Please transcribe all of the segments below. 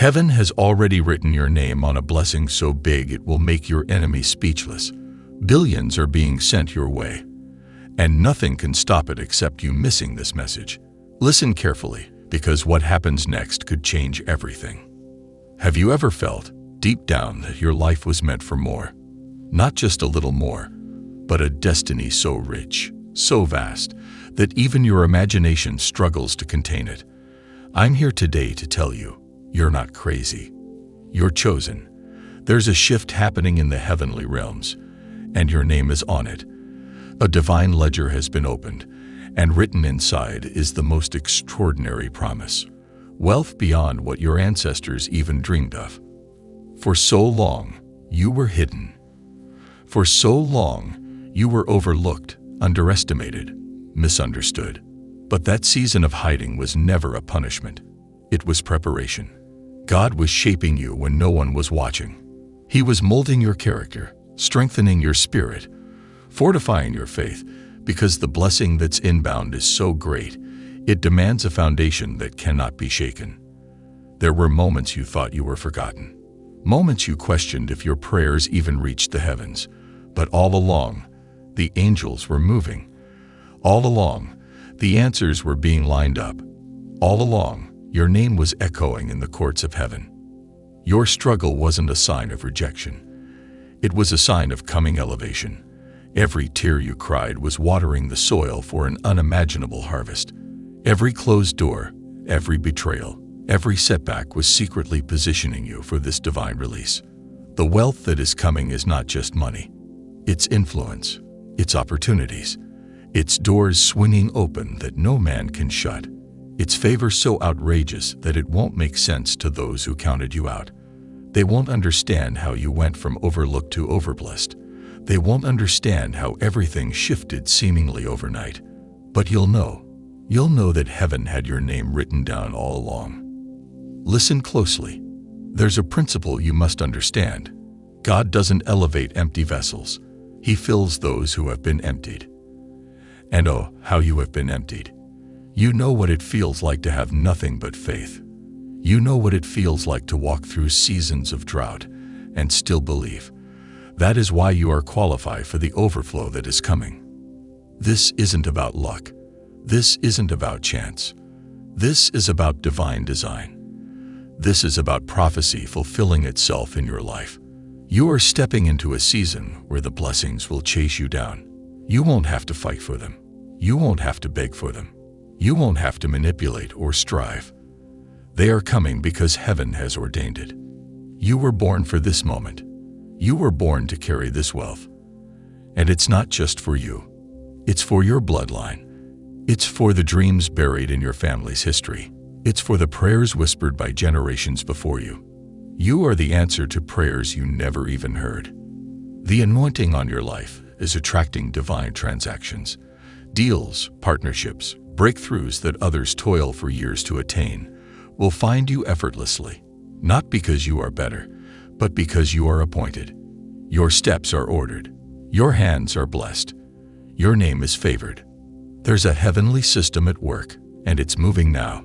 Heaven has already written your name on a blessing so big it will make your enemies speechless. Billions are being sent your way, and nothing can stop it except you missing this message. Listen carefully, because what happens next could change everything. Have you ever felt, deep down, that your life was meant for more? Not just a little more, but a destiny so rich, so vast, that even your imagination struggles to contain it. I'm here today to tell you, you're not crazy. You're chosen. There's a shift happening in the heavenly realms, and your name is on it. A divine ledger has been opened, and written inside is the most extraordinary promise. Wealth beyond what your ancestors even dreamed of. For so long, you were hidden. For so long, you were overlooked, underestimated, misunderstood. But that season of hiding was never a punishment. It was preparation. God was shaping you when no one was watching. He was molding your character, strengthening your spirit, fortifying your faith, because the blessing that's inbound is so great, it demands a foundation that cannot be shaken. There were moments you thought you were forgotten. Moments you questioned if your prayers even reached the heavens. But all along, the angels were moving. All along, the answers were being lined up. All along, your name was echoing in the courts of heaven. Your struggle wasn't a sign of rejection. It was a sign of coming elevation. Every tear you cried was watering the soil for an unimaginable harvest. Every closed door, every betrayal, every setback was secretly positioning you for this divine release. The wealth that is coming is not just money. It's influence, it's opportunities, it's doors swinging open that no man can shut. It's favor so outrageous that it won't make sense to those who counted you out. They won't understand how you went from overlooked to overblessed. They won't understand how everything shifted seemingly overnight. But you'll know that heaven had your name written down all along. Listen closely. There's a principle you must understand. God doesn't elevate empty vessels. He fills those who have been emptied. And oh, how you have been emptied. You know what it feels like to have nothing but faith. You know what it feels like to walk through seasons of drought and still believe. That is why you are qualified for the overflow that is coming. This isn't about luck. This isn't about chance. This is about divine design. This is about prophecy fulfilling itself in your life. You are stepping into a season where the blessings will chase you down. You won't have to fight for them. You won't have to beg for them. You won't have to manipulate or strive. They are coming because heaven has ordained it. You were born for this moment. You were born to carry this wealth. And it's not just for you. It's for your bloodline. It's for the dreams buried in your family's history. It's for the prayers whispered by generations before you. You are the answer to prayers you never even heard. The anointing on your life is attracting divine transactions, deals, partnerships, breakthroughs that others toil for years to attain will find you effortlessly, not because you are better, but because you are appointed. Your steps are ordered. Your hands are blessed. Your name is favored. There's a heavenly system at work, and it's moving now.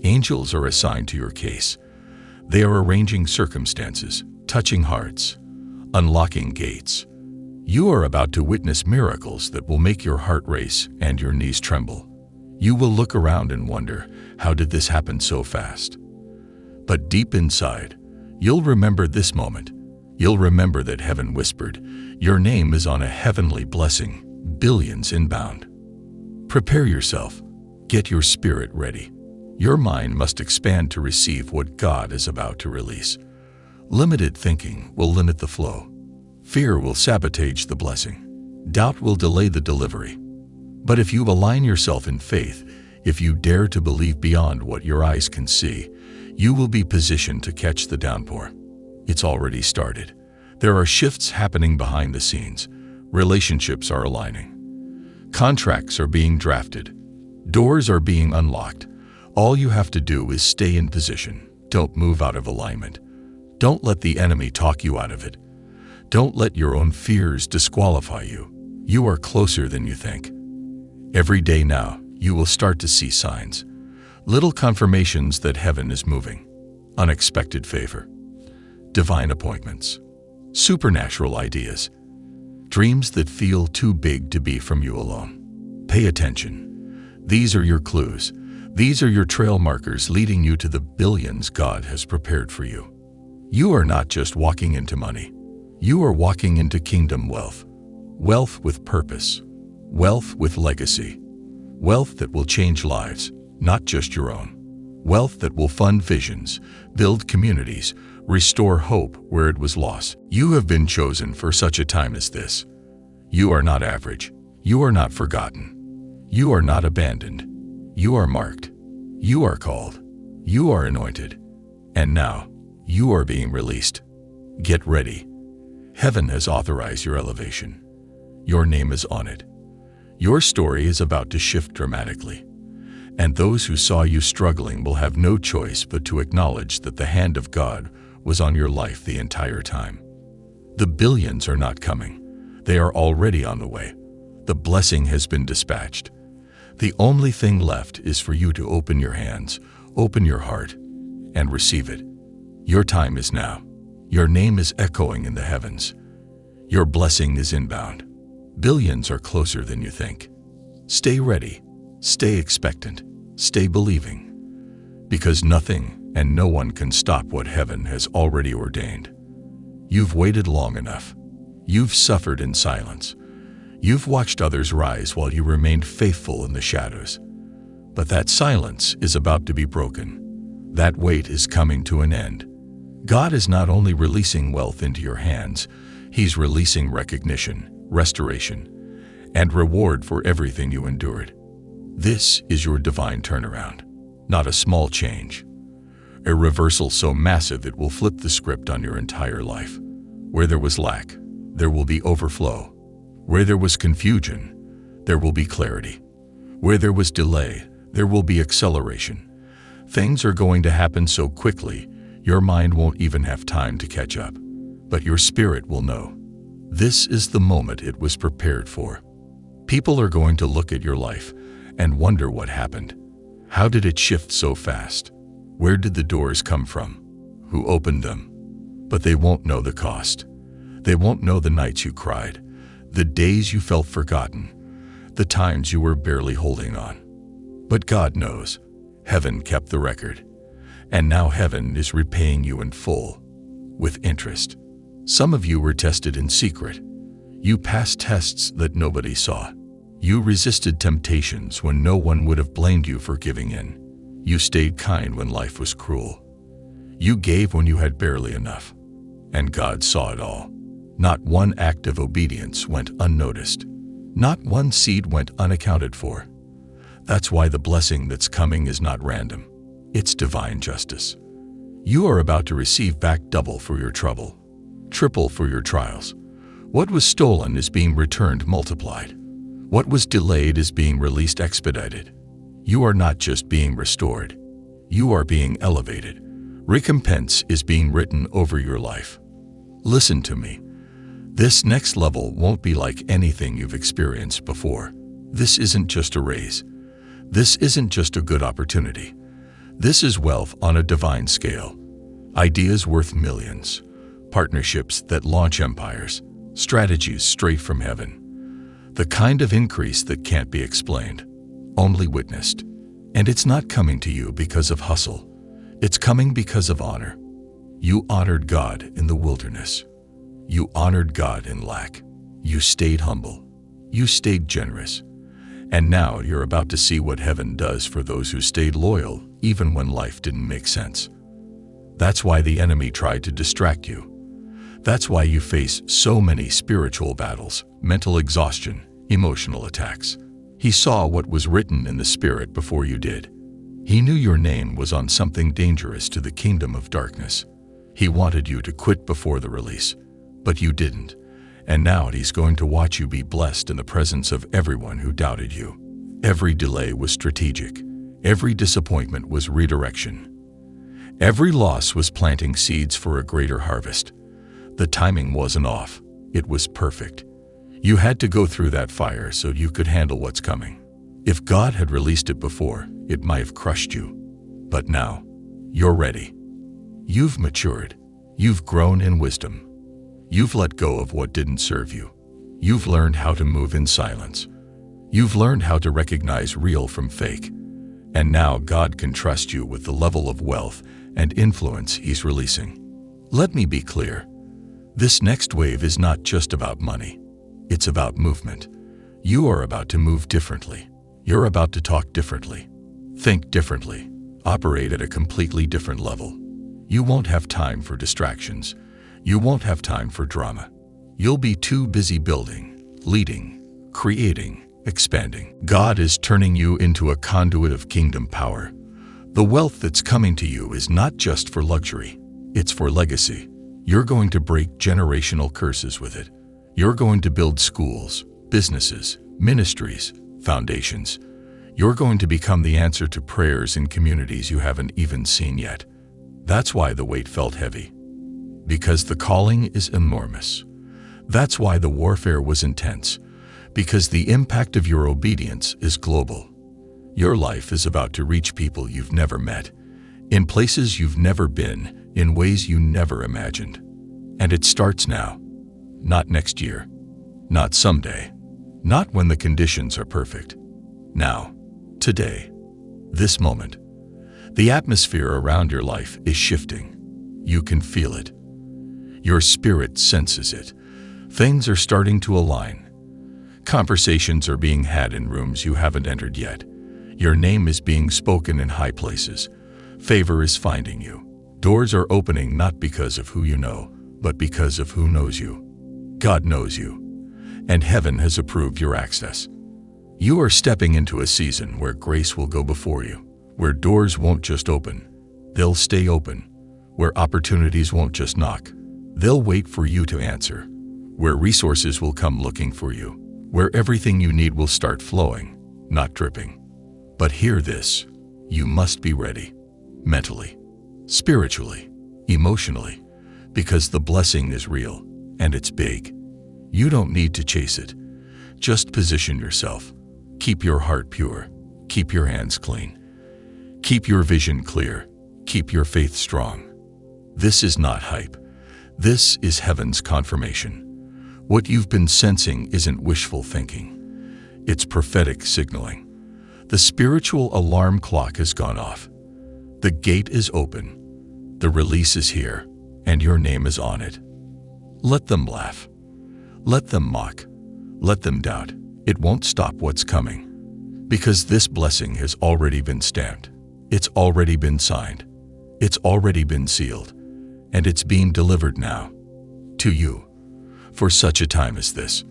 Angels are assigned to your case. They are arranging circumstances, touching hearts, unlocking gates. You are about to witness miracles that will make your heart race and your knees tremble. You will look around and wonder, how did this happen so fast? But deep inside, you'll remember this moment. You'll remember that heaven whispered, your name is on a heavenly blessing, billions inbound. Prepare yourself. Get your spirit ready. Your mind must expand to receive what God is about to release. Limited thinking will limit the flow. Fear will sabotage the blessing. Doubt will delay the delivery. But if you align yourself in faith, if you dare to believe beyond what your eyes can see, you will be positioned to catch the downpour. It's already started. There are shifts happening behind the scenes. Relationships are aligning. Contracts are being drafted. Doors are being unlocked. All you have to do is stay in position. Don't move out of alignment. Don't let the enemy talk you out of it. Don't let your own fears disqualify you. You are closer than you think. Every day now, you will start to see signs, little confirmations that heaven is moving. unexpected favor, divine appointments, supernatural ideas, dreams that feel too big to be from you alone. Pay attention. These are your clues. These are your trail markers leading you to the billions God has prepared for you. You are not just walking into money. You are walking into kingdom wealth. Wealth with purpose. Wealth with legacy. Wealth that will change lives, not just your own. Wealth that will fund visions, build communities, restore hope where it was lost. You have been chosen for such a time as this. You are not average. You are not forgotten. You are not abandoned. You are marked. You are called. You are anointed. And now, you are being released. Get ready. Heaven has authorized your elevation. Your name is on it. Your story is about to shift dramatically. And those who saw you struggling will have no choice but to acknowledge that the hand of God was on your life the entire time. The billions are not coming. They are already on the way. The blessing has been dispatched. The only thing left is for you to open your hands, open your heart, and receive it. Your time is now. Your name is echoing in the heavens. Your blessing is inbound. Billions are closer than you think. Stay ready. Stay expectant. Stay believing. Because nothing and no one can stop what heaven has already ordained. You've waited long enough. You've suffered in silence. You've watched others rise while you remained faithful in the shadows. But that silence is about to be broken. That wait is coming to an end. God is not only releasing wealth into your hands, He's releasing recognition, restoration, and reward for everything you endured. This is your divine turnaround, not a small change. A reversal so massive it will flip the script on your entire life. Where there was lack, there will be overflow. Where there was confusion, there will be clarity. Where there was delay, there will be acceleration. Things are going to happen so quickly, your mind won't even have time to catch up. But your spirit will know. This is the moment it was prepared for. People are going to look at your life and wonder what happened. How did it shift so fast? Where did the doors come from? Who opened them? But they won't know the cost. They won't know the nights you cried, the days you felt forgotten, the times you were barely holding on. But God knows. Heaven kept the record. And now heaven is repaying you in full, with interest. Some of you were tested in secret. You passed tests that nobody saw. You resisted temptations when no one would have blamed you for giving in. You stayed kind when life was cruel. You gave when you had barely enough. And God saw it all. Not one act of obedience went unnoticed. Not one seed went unaccounted for. That's why the blessing that's coming is not random. It's divine justice. You are about to receive back double for your trouble, triple for your trials. What was stolen is being returned multiplied. What was delayed is being released expedited. You are not just being restored. You are being elevated. Recompense is being written over your life. Listen to me. This next level won't be like anything you've experienced before. This isn't just a raise. This isn't just a good opportunity. This is wealth on a divine scale. Ideas worth millions. Partnerships that launch empires. Strategies straight from heaven. The kind of increase that can't be explained, only witnessed. And it's not coming to you because of hustle. It's coming because of honor. You honored God in the wilderness. You honored God in lack. You stayed humble. You stayed generous. And now you're about to see what heaven does for those who stayed loyal even when life didn't make sense. That's why the enemy tried to distract you. That's why you face so many spiritual battles, mental exhaustion, emotional attacks. He saw what was written in the spirit before you did. He knew your name was on something dangerous to the kingdom of darkness. He wanted you to quit before the release, but you didn't. And now he's going to watch you be blessed in the presence of everyone who doubted you. Every delay was strategic. Every disappointment was redirection. Every loss was planting seeds for a greater harvest. The timing wasn't off. It was perfect. You had to go through that fire so you could handle what's coming. If God had released it before, it might have crushed you. But now, you're ready. You've matured. You've grown in wisdom. You've let go of what didn't serve you. You've learned how to move in silence. You've learned how to recognize real from fake. And now God can trust you with the level of wealth and influence He's releasing. Let me be clear. This next wave is not just about money. It's about movement. You are about to move differently. You're about to talk differently, think differently, operate at a completely different level. You won't have time for distractions. You won't have time for drama. You'll be too busy building, leading, creating, expanding. God is turning you into a conduit of kingdom power. The wealth that's coming to you is not just for luxury. It's for legacy. You're going to break generational curses with it. You're going to build schools, businesses, ministries, foundations. You're going to become the answer to prayers in communities you haven't even seen yet. That's why the weight felt heavy. Because the calling is enormous. That's why the warfare was intense. Because the impact of your obedience is global. Your life is about to reach people you've never met, in places you've never been, in ways you never imagined. And it starts now. Not next year. Not someday. Not when the conditions are perfect. Now. Today. This moment. The atmosphere around your life is shifting. You can feel it. Your spirit senses it. Things are starting to align. Conversations are being had in rooms you haven't entered yet. Your name is being spoken in high places. Favor is finding you. Doors are opening not because of who you know, but because of who knows you. God knows you, and heaven has approved your access. You are stepping into a season where grace will go before you, where doors won't just open, they'll stay open, where opportunities won't just knock, they'll wait for you to answer, where resources will come looking for you, where everything you need will start flowing, not dripping. But hear this, you must be ready, mentally, spiritually, emotionally, because the blessing is real and it's big. You don't need to chase it. Just position yourself. Keep your heart pure. Keep your hands clean. Keep your vision clear. Keep your faith strong. This is not hype. This is heaven's confirmation. What you've been sensing isn't wishful thinking. It's prophetic signaling. The spiritual alarm clock has gone off. The gate is open. The release is here, and your name is on it. Let them laugh. Let them mock. Let them doubt. It won't stop what's coming. Because this blessing has already been stamped. It's already been signed. It's already been sealed. And it's being delivered now. To you. For such a time as this.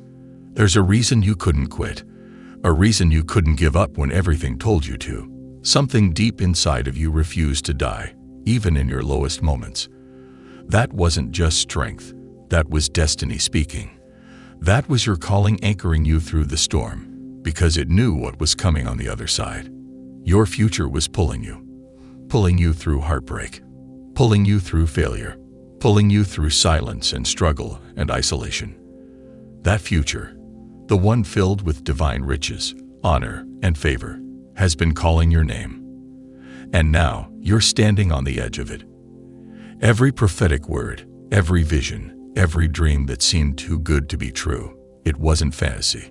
There's a reason you couldn't quit. A reason you couldn't give up when everything told you to. Something deep inside of you refused to die, even in your lowest moments. That wasn't just strength. That was destiny speaking. That was your calling anchoring you through the storm, because it knew what was coming on the other side. Your future was pulling you through heartbreak, pulling you through failure, pulling you through silence and struggle and isolation. That future, the one filled with divine riches, honor, and favor, has been calling your name. And now you're standing on the edge of it. Every prophetic word, every vision, every dream that seemed too good to be true, it wasn't fantasy.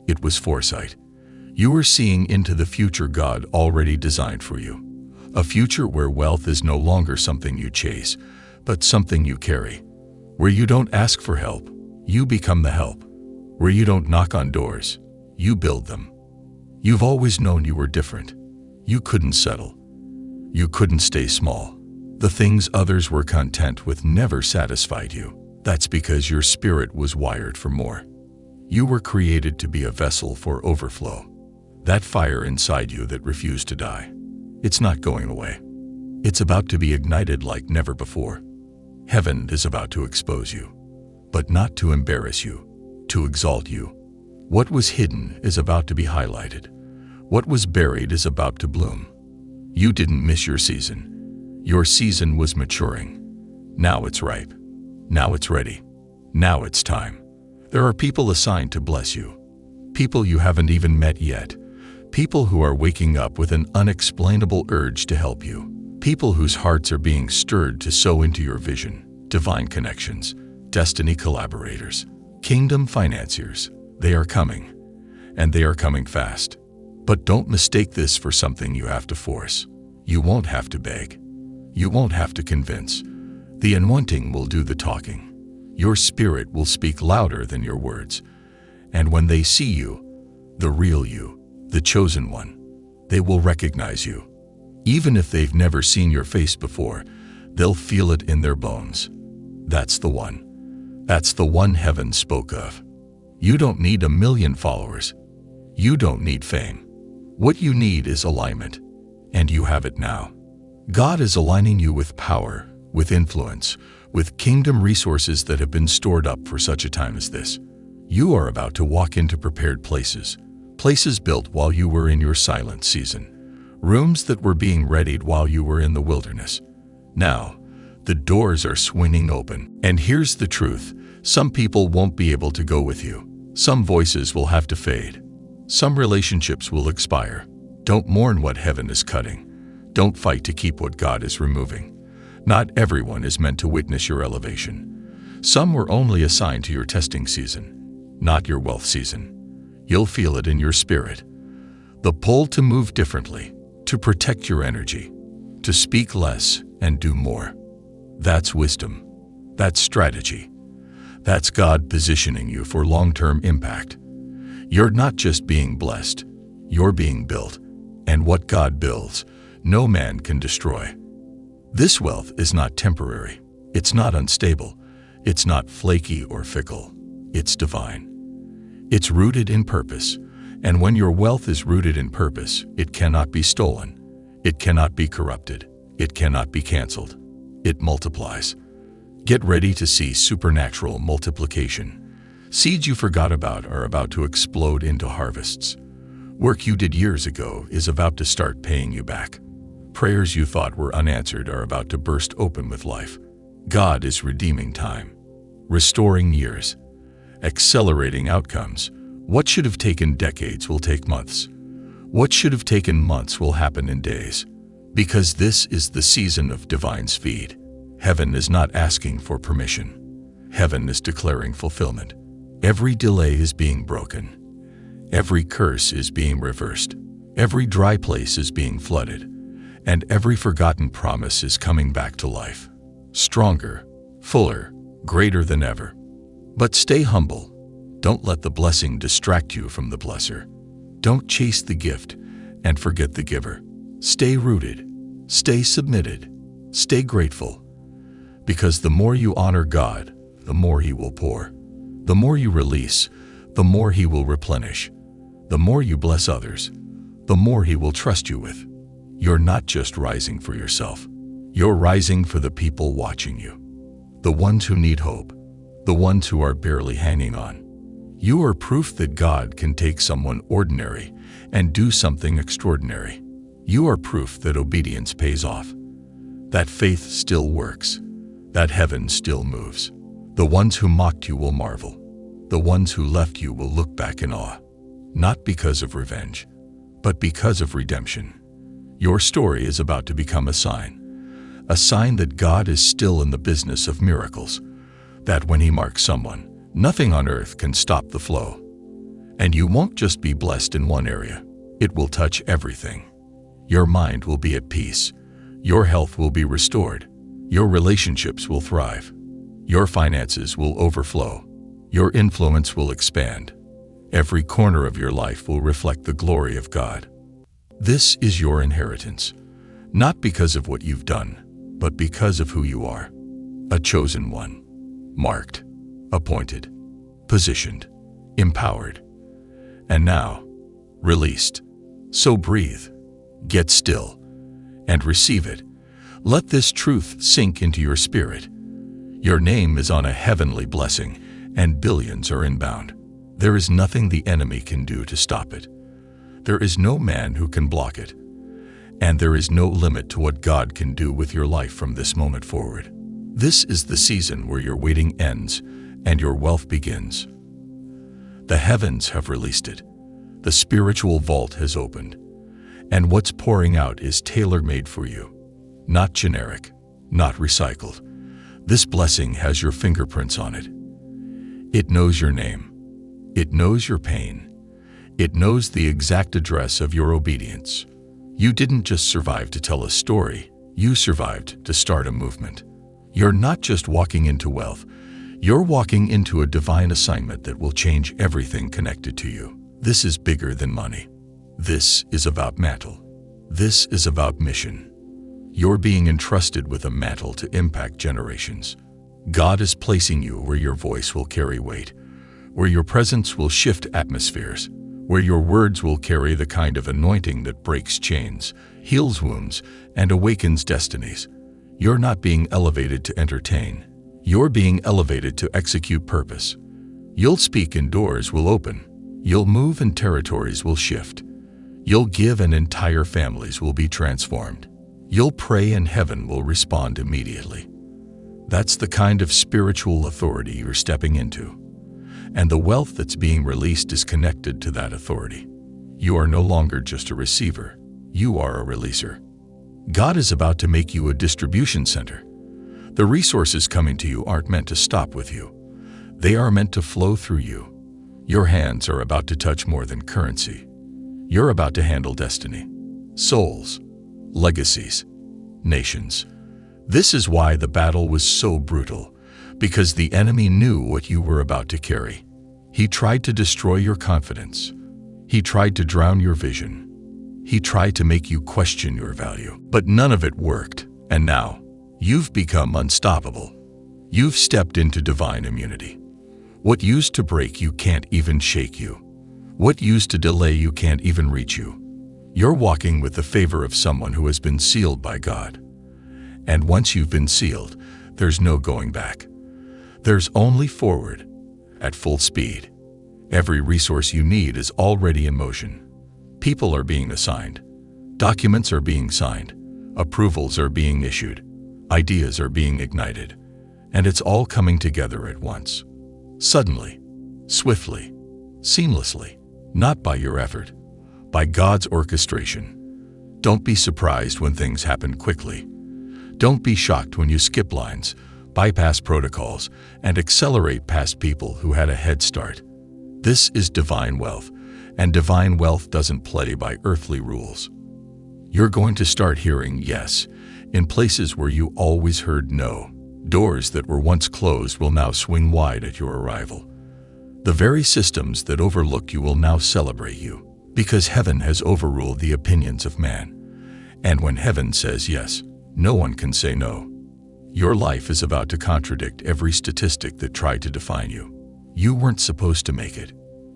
It was foresight. You were seeing into the future God already designed for you. A future where wealth is no longer something you chase, but something you carry. Where you don't ask for help, you become the help. Where you don't knock on doors, you build them. You've always known you were different. You couldn't settle. You couldn't stay small. The things others were content with never satisfied you. That's because your spirit was wired for more. You were created to be a vessel for overflow. That fire inside you that refused to die. It's not going away. It's about to be ignited like never before. Heaven is about to expose you, but not to embarrass you, to exalt you. What was hidden is about to be highlighted. What was buried is about to bloom. You didn't miss your season. Your season was maturing. Now it's ripe. Now it's ready. Now it's time. There are people assigned to bless you. People you haven't even met yet. People who are waking up with an unexplainable urge to help you. People whose hearts are being stirred to sow into your vision, divine connections, destiny collaborators, kingdom financiers. They are coming, and they are coming fast. But don't mistake this for something you have to force. You won't have to beg. You won't have to convince. The anointing will do the talking. Your spirit will speak louder than your words. And when they see you, the real you, the chosen one, they will recognize you. Even if they've never seen your face before, they'll feel it in their bones. That's the one. That's the one heaven spoke of. You don't need 1 million followers. You don't need fame. What you need is alignment, and you have it now. God is aligning you with power, with influence, with kingdom resources that have been stored up for such a time as this. You are about to walk into prepared places, places built while you were in your silent season, rooms that were being readied while you were in the wilderness. Now, the doors are swinging open. And here's the truth. Some people won't be able to go with you. Some voices will have to fade. Some relationships will expire. Don't mourn what heaven is cutting. Don't fight to keep what God is removing. Not everyone is meant to witness your elevation. Some were only assigned to your testing season, not your wealth season. You'll feel it in your spirit. The pull to move differently, to protect your energy, to speak less and do more. That's wisdom. That's strategy. That's God positioning you for long-term impact. You're not just being blessed, you're being built. And what God builds, no man can destroy. This wealth is not temporary. It's not unstable. It's not flaky or fickle. It's divine. It's rooted in purpose. And when your wealth is rooted in purpose, it cannot be stolen. It cannot be corrupted. It cannot be canceled. It multiplies. Get ready to see supernatural multiplication. Seeds you forgot about are about to explode into harvests. Work you did years ago is about to start paying you back. Prayers you thought were unanswered are about to burst open with life. God is redeeming time, restoring years, accelerating outcomes. What should have taken decades will take months. What should have taken months will happen in days. Because this is the season of divine speed. Heaven is not asking for permission. Heaven is declaring fulfillment. Every delay is being broken. Every curse is being reversed. Every dry place is being flooded. And every forgotten promise is coming back to life. Stronger, fuller, greater than ever. But stay humble. Don't let the blessing distract you from the blesser. Don't chase the gift and forget the giver. Stay rooted. Stay submitted. Stay grateful. Because the more you honor God, the more He will pour. The more you release, the more He will replenish. The more you bless others, the more He will trust you with. You're not just rising for yourself. You're rising for the people watching you. The ones who need hope. The ones who are barely hanging on. You are proof that God can take someone ordinary and do something extraordinary. You are proof that obedience pays off. That faith still works. That heaven still moves. The ones who mocked you will marvel. The ones who left you will look back in awe. Not because of revenge, but because of redemption. Your story is about to become a sign that God is still in the business of miracles, that when He marks someone, nothing on earth can stop the flow. And you won't just be blessed in one area, it will touch everything. Your mind will be at peace, your health will be restored, your relationships will thrive, your finances will overflow, your influence will expand. Every corner of your life will reflect the glory of God. This is your inheritance, not because of what you've done, but because of who you are. A chosen one, marked, appointed, positioned, empowered, and now, released. So breathe, get still, and receive it. Let this truth sink into your spirit. Your name is on a heavenly blessing, and billions are inbound. There is nothing the enemy can do to stop it. There is no man who can block it. And there is no limit to what God can do with your life from this moment forward. This is the season where your waiting ends and your wealth begins. The heavens have released it. The spiritual vault has opened. And what's pouring out is tailor-made for you. not generic, not recycled. This blessing has your fingerprints on it. It knows your name. It knows your pain. It knows the exact address of your obedience. You didn't just survive to tell a story, you survived to start a movement. You're not just walking into wealth, you're walking into a divine assignment that will change everything connected to you. This is bigger than money. This is about mantle. This is about mission. You're being entrusted with a mantle to impact generations. God is placing you where your voice will carry weight, where your presence will shift atmospheres, where your words will carry the kind of anointing that breaks chains, heals wounds, and awakens destinies. You're not being elevated to entertain. You're being elevated to execute purpose. You'll speak and doors will open. You'll move and territories will shift. You'll give and entire families will be transformed. You'll pray and heaven will respond immediately. That's the kind of spiritual authority you're stepping into. And the wealth that's being released is connected to that authority. You are no longer just a receiver. You are a releaser. God is about to make you a distribution center. The resources coming to you aren't meant to stop with you. They are meant to flow through you. Your hands are about to touch more than currency. You're about to handle destiny, souls, legacies, nations. This is why the battle was so brutal, because the enemy knew what you were about to carry. He tried to destroy your confidence. He tried to drown your vision. He tried to make you question your value. But none of it worked, and now you've become unstoppable. You've stepped into divine immunity. What used to break you can't even shake you. What used to delay you can't even reach you. You're walking with the favor of someone who has been sealed by God. And once you've been sealed, there's no going back. There's only forward, at full speed. Every resource you need is already in motion. People are being assigned. Documents are being signed. Approvals are being issued. Ideas are being ignited. And it's all coming together at once. Suddenly, swiftly, seamlessly, not by your effort, by God's orchestration. Don't be surprised when things happen quickly. Don't be shocked when you skip lines, bypass protocols, and accelerate past people who had a head start. This is divine wealth, and divine wealth doesn't play by earthly rules. You're going to start hearing yes in places where you always heard no. Doors that were once closed will now swing wide at your arrival. The very systems that overlook you will now celebrate you, because heaven has overruled the opinions of man. And when heaven says yes, no one can say no. Your life is about to contradict every statistic that tried to define you. You weren't supposed to make it.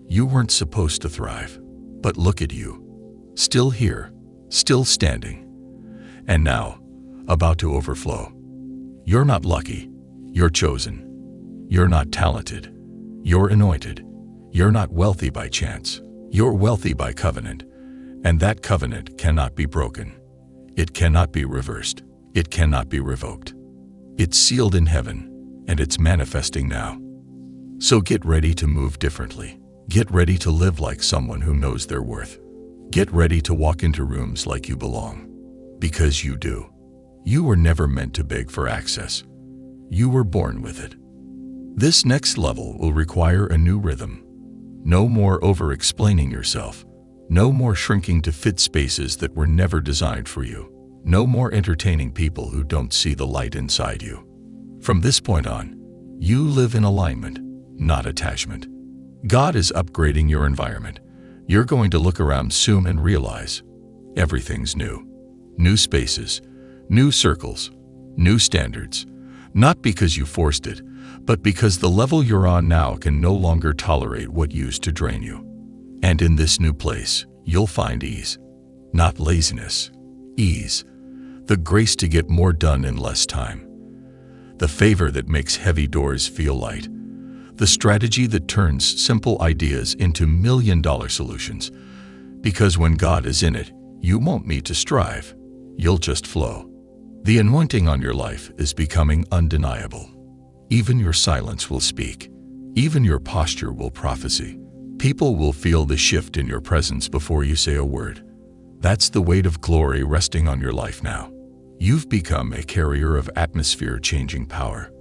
You weren't supposed to thrive. But look at you. Still here, still standing. And now, about to overflow. You're not lucky. You're chosen. You're not talented. You're anointed. You're not wealthy by chance. You're wealthy by covenant. And that covenant cannot be broken. It cannot be reversed. It cannot be revoked. It's sealed in heaven, and it's manifesting now. So get ready to move differently. Get ready to live like someone who knows their worth. Get ready to walk into rooms like you belong. Because you do. You were never meant to beg for access. You were born with it. This next level will require a new rhythm. No more over-explaining yourself. No more shrinking to fit spaces that were never designed for you. No more entertaining people who don't see the light inside you. From this point on, you live in alignment, not attachment. God is upgrading your environment. You're going to look around soon and realize everything's new. New spaces, new circles, new standards. Not because you forced it, but because the level you're on now can no longer tolerate what used to drain you. And in this new place, you'll find ease. Not laziness, ease. The grace to get more done in less time. The favor that makes heavy doors feel light. The strategy that turns simple ideas into million-dollar solutions. Because when God is in it, you won't need to strive. You'll just flow. The anointing on your life is becoming undeniable. Even your silence will speak. Even your posture will prophesy. People will feel the shift in your presence before you say a word. That's the weight of glory resting on your life now. You've become a carrier of atmosphere-changing power,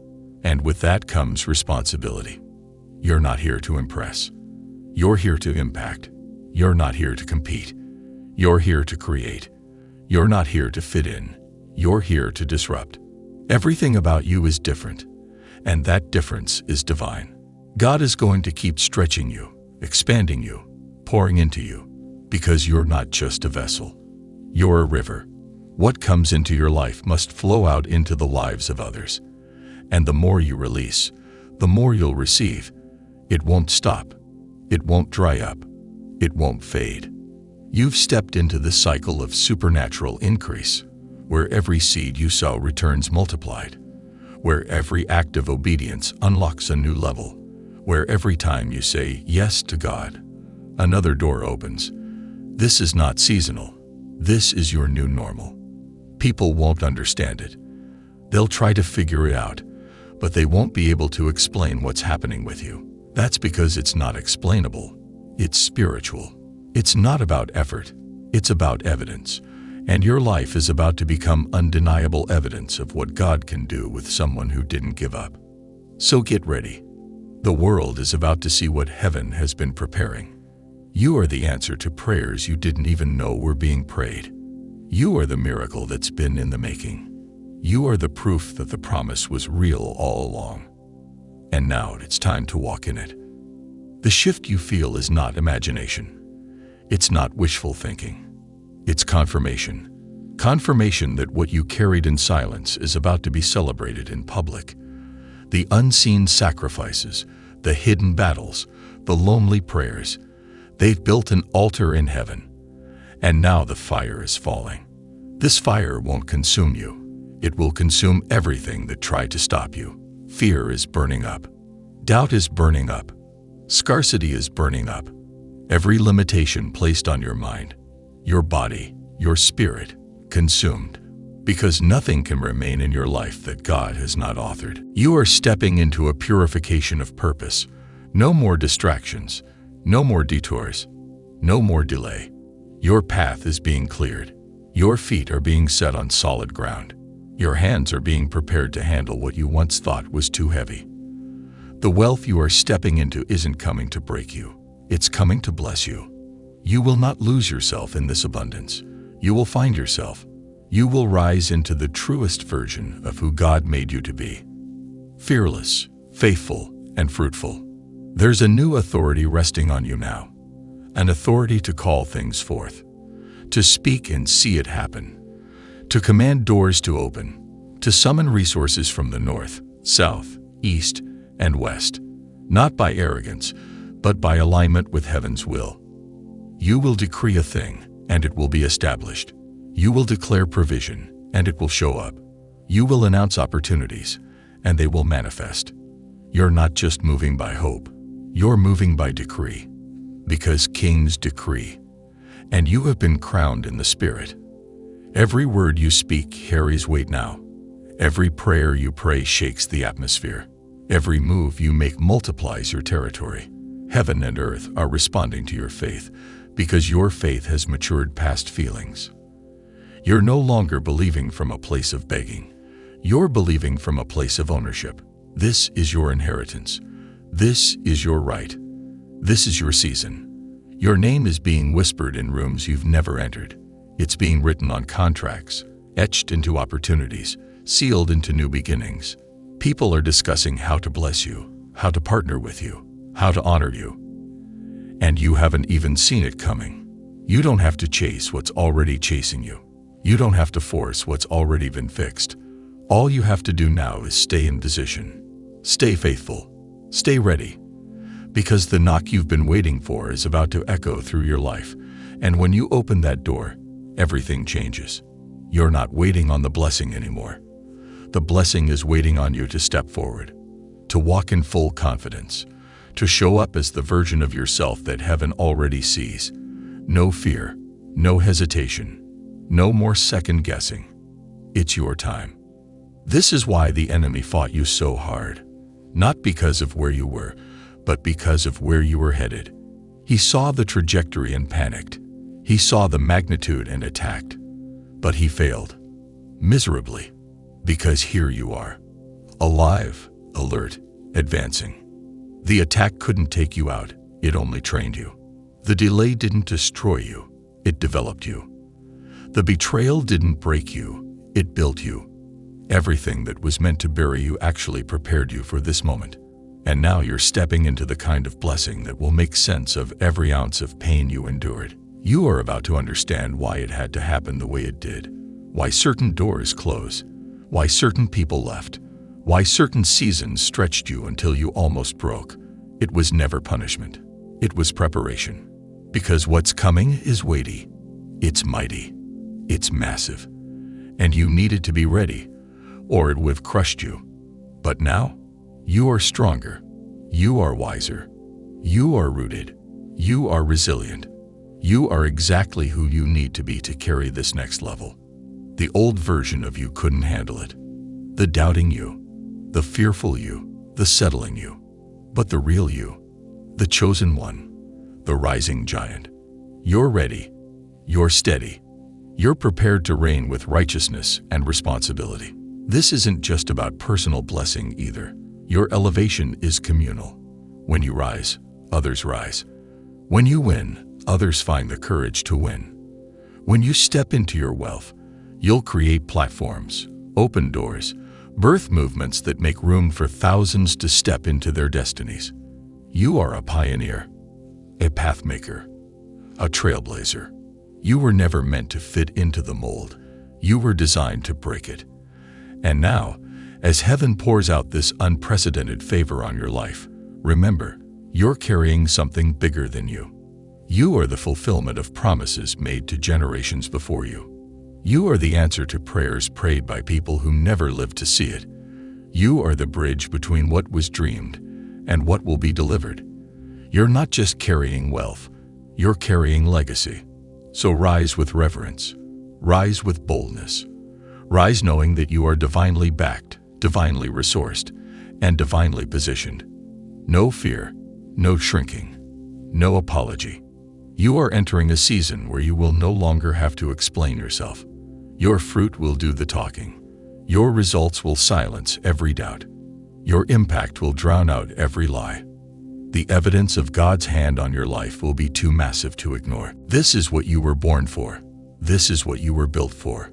and with that comes responsibility. You're not here to impress. You're here to impact. You're not here to compete. You're here to create. You're not here to fit in. You're here to disrupt. Everything about you is different, and that difference is divine. God is going to keep stretching you, expanding you, pouring into you, because you're not just a vessel. You're a river. What comes into your life must flow out into the lives of others. And the more you release, the more you'll receive. It won't stop. It won't dry up. It won't fade. You've stepped into the cycle of supernatural increase, where every seed you sow returns multiplied, where every act of obedience unlocks a new level, where every time you say yes to God, another door opens. This is not seasonal. This is your new normal. People won't understand it. They'll try to figure it out, but they won't be able to explain what's happening with you. That's because it's not explainable. It's spiritual. It's not about effort. It's about evidence. And your life is about to become undeniable evidence of what God can do with someone who didn't give up. So get ready. The world is about to see what heaven has been preparing. You are the answer to prayers you didn't even know were being prayed. You are the miracle that's been in the making. You are the proof that the promise was real all along. And now it's time to walk in it. The shift you feel is not imagination. It's not wishful thinking. It's confirmation. Confirmation that what you carried in silence is about to be celebrated in public. The unseen sacrifices, the hidden battles, the lonely prayers, they've built an altar in heaven. And now the fire is falling. This fire won't consume you. It will consume everything that tried to stop you. Fear is burning up. Doubt is burning up. Scarcity is burning up. Every limitation placed on your mind, your body, your spirit, consumed. Because nothing can remain in your life that God has not authored. You are stepping into a purification of purpose. No more distractions. No more detours. No more delay. Your path is being cleared. Your feet are being set on solid ground. Your hands are being prepared to handle what you once thought was too heavy. The wealth you are stepping into isn't coming to break you. It's coming to bless you. You will not lose yourself in this abundance. You will find yourself. You will rise into the truest version of who God made you to be. Fearless, faithful, and fruitful. There's a new authority resting on you now. An authority to call things forth. To speak and see it happen. To command doors to open. To summon resources from the north, south, east, and west. Not by arrogance, but by alignment with heaven's will. You will decree a thing, and it will be established. You will declare provision, and it will show up. You will announce opportunities, and they will manifest. You're not just moving by hope. You're moving by decree. Because kings decree. And you have been crowned in the Spirit. Every word you speak carries weight now. Every prayer you pray shakes the atmosphere. Every move you make multiplies your territory. Heaven and earth are responding to your faith because your faith has matured past feelings. You're no longer believing from a place of begging. You're believing from a place of ownership. This is your inheritance. This is your right. This is your season. Your name is being whispered in rooms you've never entered. It's being written on contracts, etched into opportunities, sealed into new beginnings. People are discussing how to bless you, how to partner with you, how to honor you. And you haven't even seen it coming. You don't have to chase what's already chasing you. You don't have to force what's already been fixed. All you have to do now is stay in position. Stay faithful. Stay ready. Because the knock you've been waiting for is about to echo through your life. And when you open that door, everything changes. You're not waiting on the blessing anymore. The blessing is waiting on you to step forward, to walk in full confidence, to show up as the version of yourself that heaven already sees. No fear, no hesitation, no more second guessing. It's your time. This is why the enemy fought you so hard. Not because of where you were, but because of where you were headed. He saw the trajectory and panicked. He saw the magnitude and attacked. But he failed. miserably, because here you are, alive, alert, advancing. The attack couldn't take you out, it only trained you. The delay didn't destroy you, it developed you. The betrayal didn't break you, it built you. Everything that was meant to bury you actually prepared you for this moment. And now you're stepping into the kind of blessing that will make sense of every ounce of pain you endured. You are about to understand why it had to happen the way it did, why certain doors closed, why certain people left, why certain seasons stretched you until you almost broke. It was never punishment. It was preparation. Because what's coming is weighty. It's mighty. It's massive. And you needed to be ready, or it would have crushed you. But now, you are stronger. You are wiser. You are rooted. You are resilient. You are exactly who you need to be to carry this next level. The old version of you couldn't handle it. The doubting you, the fearful you, the settling you. But the real you, the chosen one, the rising giant. You're ready. You're steady. You're prepared to reign with righteousness and responsibility. This isn't just about personal blessing either. Your elevation is communal. When you rise, others rise. When you win, others find the courage to win. When you step into your wealth, you'll create platforms, open doors, birth movements that make room for thousands to step into their destinies. You are a pioneer, a pathmaker, a trailblazer. You were never meant to fit into the mold. You were designed to break it. And now, as heaven pours out this unprecedented favor on your life, remember, you're carrying something bigger than you. You are the fulfillment of promises made to generations before you. You are the answer to prayers prayed by people who never lived to see it. You are the bridge between what was dreamed and what will be delivered. You're not just carrying wealth, you're carrying legacy. So rise with reverence, rise with boldness, rise knowing that you are divinely backed, divinely resourced, and divinely positioned. No fear, no shrinking, no apology. You are entering a season where you will no longer have to explain yourself. Your fruit will do the talking. Your results will silence every doubt. Your impact will drown out every lie. The evidence of God's hand on your life will be too massive to ignore. This is what you were born for. This is what you were built for.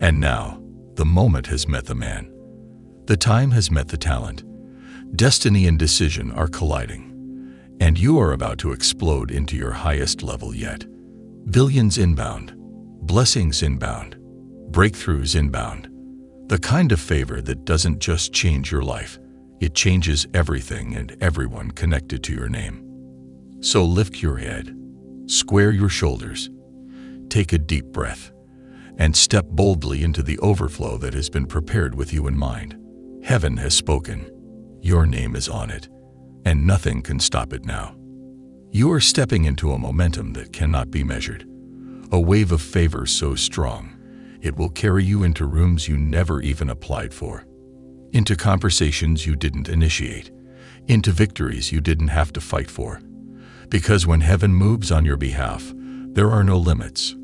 And now, the moment has met the man. The time has met the talent. Destiny and decision are colliding. And you are about to explode into your highest level yet. Billions inbound. Blessings inbound. Breakthroughs inbound. The kind of favor that doesn't just change your life. It changes everything and everyone connected to your name. So lift your head. Square your shoulders. Take a deep breath. And step boldly into the overflow that has been prepared with you in mind. Heaven has spoken. Your name is on it, and nothing can stop it now. You are stepping into a momentum that cannot be measured, a wave of favor so strong, it will carry you into rooms you never even applied for, into conversations you didn't initiate, into victories you didn't have to fight for. Because when heaven moves on your behalf, there are no limits.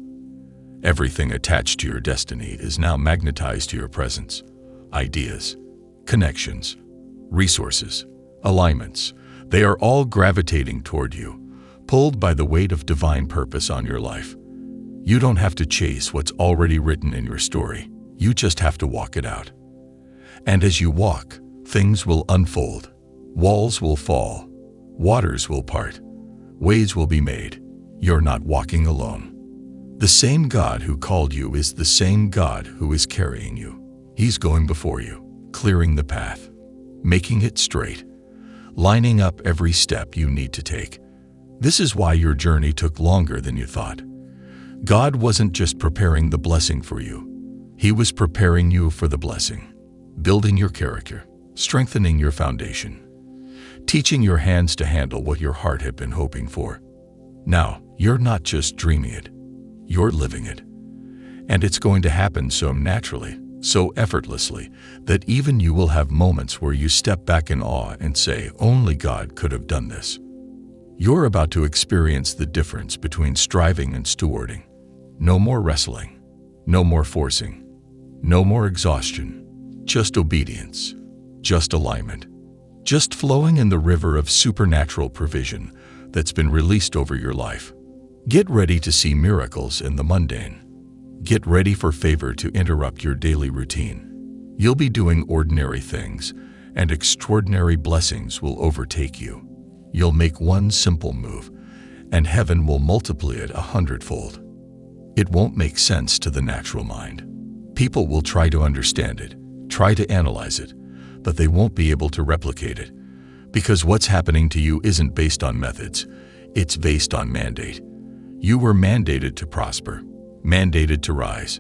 Everything attached to your destiny is now magnetized to your presence. Ideas, connections, resources, alignments, they are all gravitating toward you, pulled by the weight of divine purpose on your life. You don't have to chase what's already written in your story. You just have to walk it out. And as you walk, things will unfold. Walls will fall. Waters will part. Ways will be made. You're not walking alone. The same God who called you is the same God who is carrying you. He's going before you, clearing the path, making it straight, lining up every step you need to take. This is why your journey took longer than you thought. God wasn't just preparing the blessing for you. He was preparing you for the blessing, building your character, strengthening your foundation, teaching your hands to handle what your heart had been hoping for. Now, you're not just dreaming it, you're living it. And it's going to happen so naturally, so effortlessly, that even you will have moments where you step back in awe and say, only God could have done this. You're about to experience the difference between striving and stewarding. No more wrestling, no more forcing, No more exhaustion, just obedience, just alignment, just flowing in the river of supernatural provision that's been released over your life. Get ready to see miracles in the mundane. Get ready for favor to interrupt your daily routine. You'll be doing ordinary things, and extraordinary blessings will overtake you. You'll make one simple move, and heaven will multiply it 100-fold. It won't make sense to the natural mind. People will try to understand it, try to analyze it, but they won't be able to replicate it, because what's happening to you isn't based on methods, it's based on mandate. You were mandated to prosper, mandated to rise,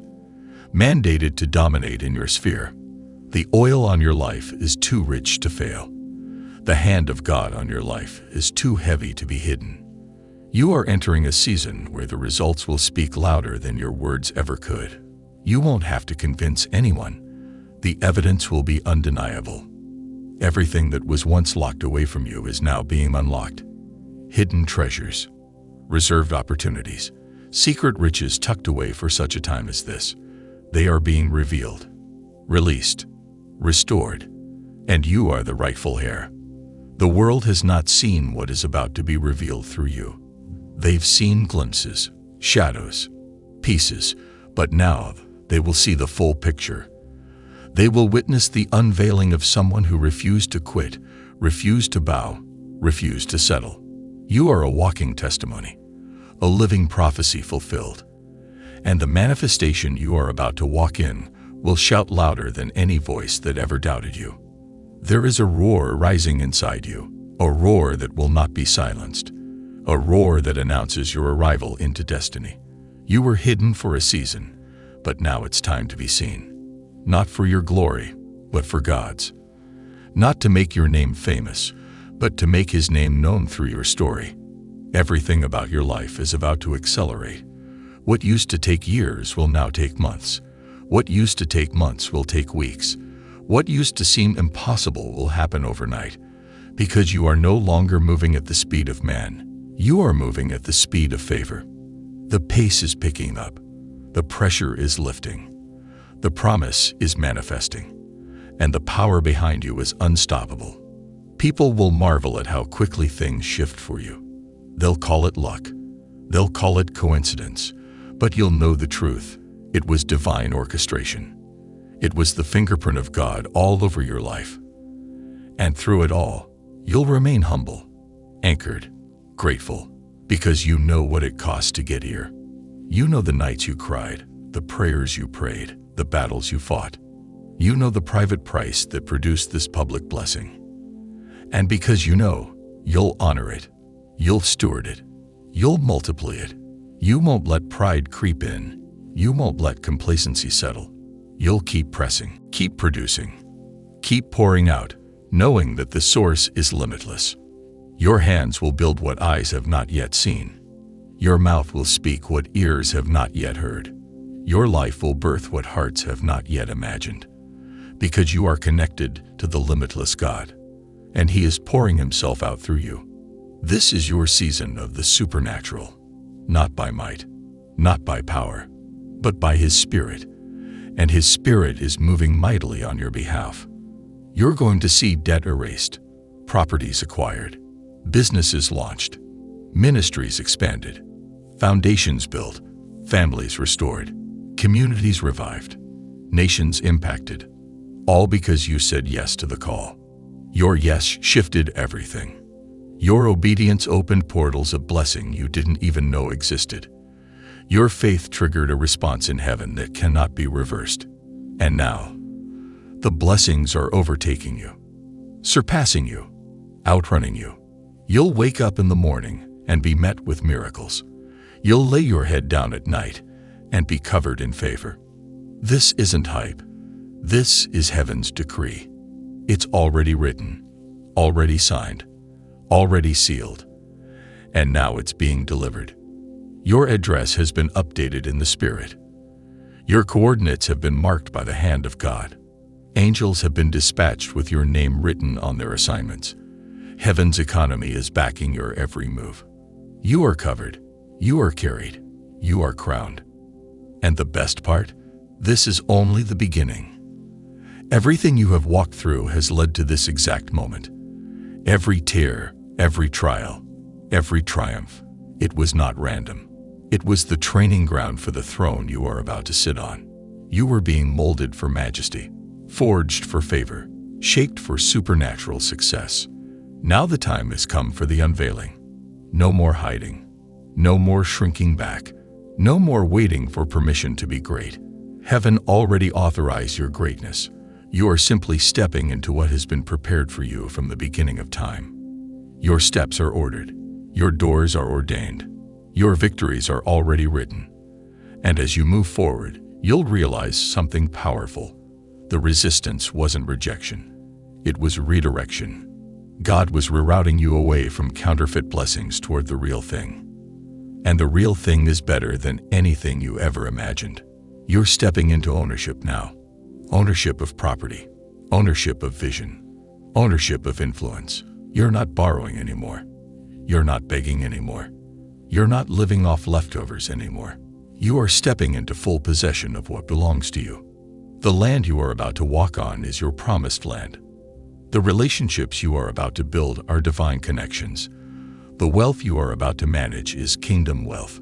mandated to dominate in your sphere. The oil on your life is too rich to fail. The hand of God on your life is too heavy to be hidden. You are entering a season where the results will speak louder than your words ever could. You won't have to convince anyone. The evidence will be undeniable. Everything that was once locked away from you is now being unlocked. Hidden treasures, reserved opportunities, secret riches tucked away for such a time as this. They are being revealed, released, restored, and you are the rightful heir. The world has not seen what is about to be revealed through you. They've seen glimpses, shadows, pieces, but now they will see the full picture. They will witness the unveiling of someone who refused to quit, refused to bow, refused to settle. You are a walking testimony, a living prophecy fulfilled, and the manifestation you are about to walk in will shout louder than any voice that ever doubted you. There is a roar rising inside you, a roar that will not be silenced, a roar that announces your arrival into destiny. You were hidden for a season, but now it's time to be seen. Not for your glory, but for God's. Not to make your name famous, but to make His name known through your story. Everything about your life is about to accelerate. What used to take years will now take months. What used to take months will take weeks. What used to seem impossible will happen overnight, because you are no longer moving at the speed of man. You are moving at the speed of favor. The pace is picking up. The pressure is lifting. The promise is manifesting. And the power behind you is unstoppable. People will marvel at how quickly things shift for you. They'll call it luck. They'll call it coincidence. But you'll know the truth. It was divine orchestration. It was the fingerprint of God all over your life. And through it all, you'll remain humble, anchored, grateful, because you know what it cost to get here. You know the nights you cried, the prayers you prayed, the battles you fought. You know the private price that produced this public blessing. And because you know, you'll honor it. You'll steward it. You'll multiply it. You won't let pride creep in. You won't let complacency settle. You'll keep pressing, keep producing, keep pouring out, knowing that the source is limitless. Your hands will build what eyes have not yet seen. Your mouth will speak what ears have not yet heard. Your life will birth what hearts have not yet imagined. Because you are connected to the limitless God, and He is pouring Himself out through you. This is your season of the supernatural, not by might, not by power, but by His Spirit, and His Spirit is moving mightily on your behalf. You're going to see debt erased, properties acquired, businesses launched, ministries expanded, foundations built, families restored, communities revived, nations impacted, all because you said yes to the call. Your yes shifted everything. Your obedience opened portals of blessing you didn't even know existed. Your faith triggered a response in heaven that cannot be reversed. And now, the blessings are overtaking you, surpassing you, outrunning you. You'll wake up in the morning and be met with miracles. You'll lay your head down at night and be covered in favor. This isn't hype. This is heaven's decree. It's already written, already signed, already sealed, and now it's being delivered. Your address has been updated in the Spirit. Your coordinates have been marked by the hand of God. Angels have been dispatched with your name written on their assignments. Heaven's economy is backing your every move. You are covered. You are carried. You are crowned. And the best part? This is only the beginning. Everything you have walked through has led to this exact moment. Every tear, every trial, every triumph. It was not random. It was the training ground for the throne you are about to sit on. You were being molded for majesty, forged for favor, shaped for supernatural success. Now the time has come for the unveiling. No more hiding. No more shrinking back. No more waiting for permission to be great. Heaven already authorized your greatness. You are simply stepping into what has been prepared for you from the beginning of time. Your steps are ordered. Your doors are ordained. Your victories are already written. And as you move forward, you'll realize something powerful. The resistance wasn't rejection. It was redirection. God was rerouting you away from counterfeit blessings toward the real thing. And the real thing is better than anything you ever imagined. You're stepping into ownership now. Ownership of property. Ownership of vision. Ownership of influence. You're not borrowing anymore. You're not begging anymore. You're not living off leftovers anymore. You are stepping into full possession of what belongs to you. The land you are about to walk on is your promised land. The relationships you are about to build are divine connections. The wealth you are about to manage is kingdom wealth.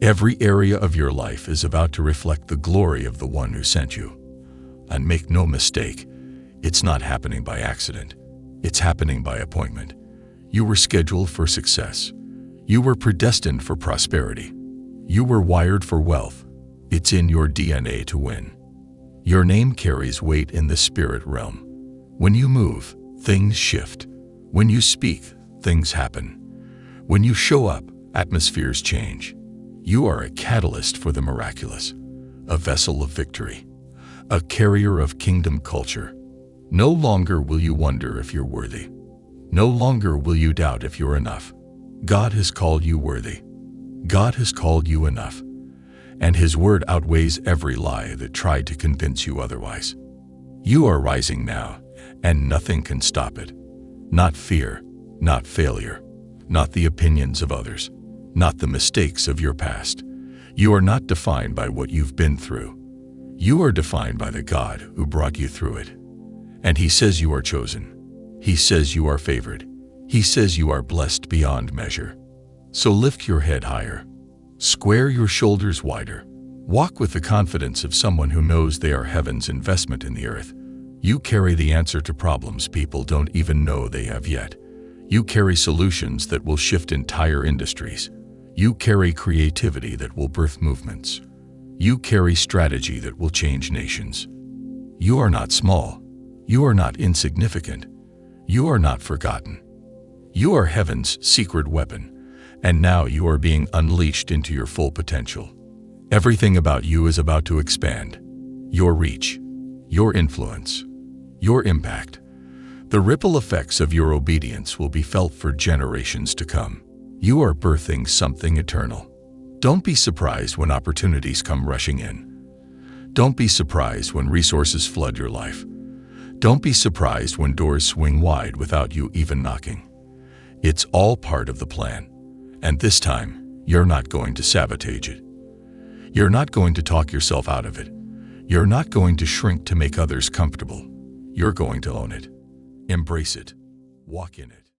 Every area of your life is about to reflect the glory of the one who sent you. And make no mistake, it's not happening by accident. It's happening by appointment. You were scheduled for success. You were predestined for prosperity. You were wired for wealth. It's in your DNA to win. Your name carries weight in the spirit realm. When you move, things shift. When you speak, things happen. When you show up, atmospheres change. You are a catalyst for the miraculous, a vessel of victory, a carrier of kingdom culture. No longer will you wonder if you're worthy. No longer will you doubt if you're enough. God has called you worthy. God has called you enough. And His word outweighs every lie that tried to convince you otherwise. You are rising now, and nothing can stop it. Not fear, not failure, not the opinions of others, not the mistakes of your past. You are not defined by what you've been through. You are defined by the God who brought you through it. And He says you are chosen. He says you are favored. He says you are blessed beyond measure. So lift your head higher. Square your shoulders wider. Walk with the confidence of someone who knows they are heaven's investment in the earth. You carry the answer to problems people don't even know they have yet. You carry solutions that will shift entire industries. You carry creativity that will birth movements. You carry strategy that will change nations. You are not small. You are not insignificant. You are not forgotten. You are heaven's secret weapon, and now you are being unleashed into your full potential. Everything about you is about to expand. Your reach, your influence, your impact. The ripple effects of your obedience will be felt for generations to come. You are birthing something eternal. Don't be surprised when opportunities come rushing in. Don't be surprised when resources flood your life. Don't be surprised when doors swing wide without you even knocking. It's all part of the plan. And this time, you're not going to sabotage it. You're not going to talk yourself out of it. You're not going to shrink to make others comfortable. You're going to own it. Embrace it. Walk in it.